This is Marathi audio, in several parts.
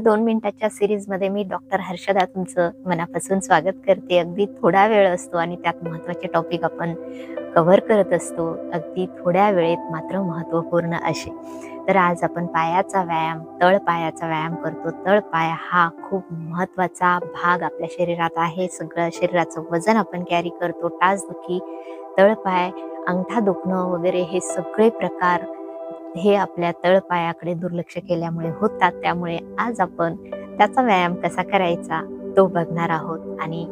2 मिनिटाच्या सिरीजमध्ये मी डॉक्टर हर्षदा तुमचं मनापासून स्वागत करते। अगदी थोडा वेळ असतो आणि त्यात महत्त्वाचे टॉपिक आपण कव्हर करत असतो, अगदी थोड्या वेळेत मात्र महत्त्वपूर्ण असे। तर आज आपण पायाचा व्यायाम, तळपायाचा व्यायाम करतो। तळपाय हा खूप महत्त्वाचा भाग आपल्या शरीरात आहे। सगळं शरीराचं वजन आपण कॅरी करतो। टाचदुखी, तळपाय, अंगठा दुखणं वगैरे हे सगळे प्रकार हे आपल्या तळपायाकडे दुर्लक्ष केल्यामुळे होतात। त्यामुळे आज आपण त्याचा व्यायाम कसा करायचा तो बघणार आहोत आणि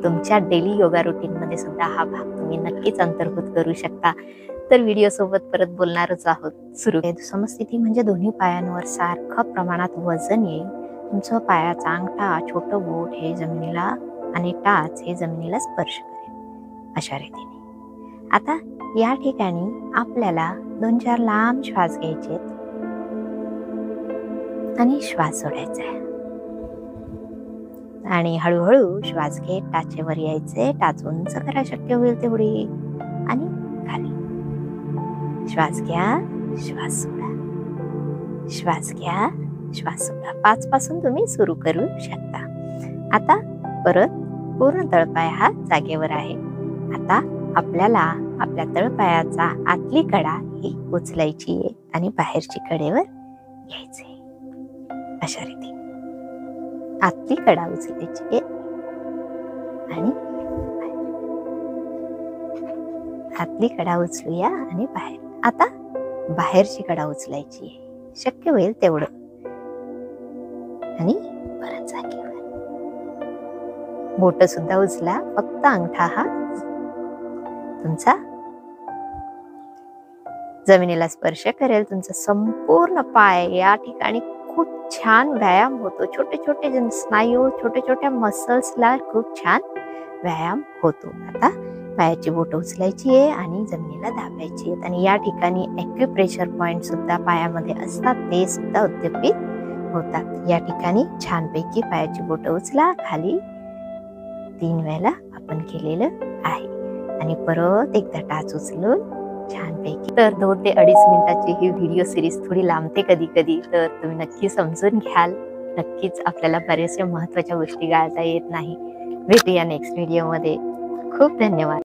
तुमच्या डेली योगा रुटीन मध्ये सुद्धा हा भाग तुम्ही नक्कीच अंतर्भूत करू शकता। तर व्हिडिओ सोबत परत बोलणारच आहोत। सुरू समस्थिती म्हणजे दोन्ही पायांवर सारखं प्रमाणात वजन येईल। तुमचं पायाचा अंगठा, छोटं बोट हे जमिनीला आणि टाच हे जमिनीला स्पर्श करेल अशा रीतीने। आता या ठिकाणी आपल्याला 2-4 लांब श्वास घ्यायचे आणि श्वास सोडायचा आहे आणि हळूहळू श्वास घेत टाचेवर यायचे। टाच उंच करा शक्य होईल तेवढी आणि खाली श्वास घ्या, श्वास सोडा, श्वास घ्या, श्वास सोडा। 5 पासून तुम्ही सुरू करू शकता। आता परत पूर्ण तळपाय हा जागेवर आहे। आता आपल्याला आपल्या तळपायाचा आतली कडा ही उचलायची आहे आणि बाहेरची कडेवर घ्यायची अशा रीती। आतली कडा उचलायची आहे आणि आतली कडा उचलूया आणि बाहेर। आता बाहेरची कडा उचलायची आहे शक्य होईल तेवढं आणि परत जागेवर। बोट सुद्धा उचला, फक्त अंगठा हा तुमचा जमिनीला स्पर्श करेल। तुमचा संपूर्ण पाय या ठिकाणी खूप छान व्यायाम होतो। छोटे छोटे स्नायू, छोट्या छोट्या मसल्सला खूप छान व्यायाम होतो। आता पायाची बोट उचलायची आहे आणि जमिनीला दाबायची आहेत आणि या ठिकाणी ॲक्युप्रेशर पॉइंट सुद्धा पायामध्ये असतात, ते सुद्धा उद्दीपित होतात। या ठिकाणी छानपैकी पायाची बोट उचला, खाली 3 वेळेला आपण केलेलं आहे आणि परत एकदा टाच उचलून छानपैकी। तर 2 ते 2.5 मिनिटाची ही व्हिडिओ सिरीज थोडी लांबते कधी कधी, तर तुम्ही नक्की समजून घ्याल। नक्कीच आपल्याला बऱ्याचशा महत्त्वाच्या गोष्टी गाळता येत नाही। भेटूया नेक्स्ट व्हिडिओमध्ये। खूप धन्यवाद।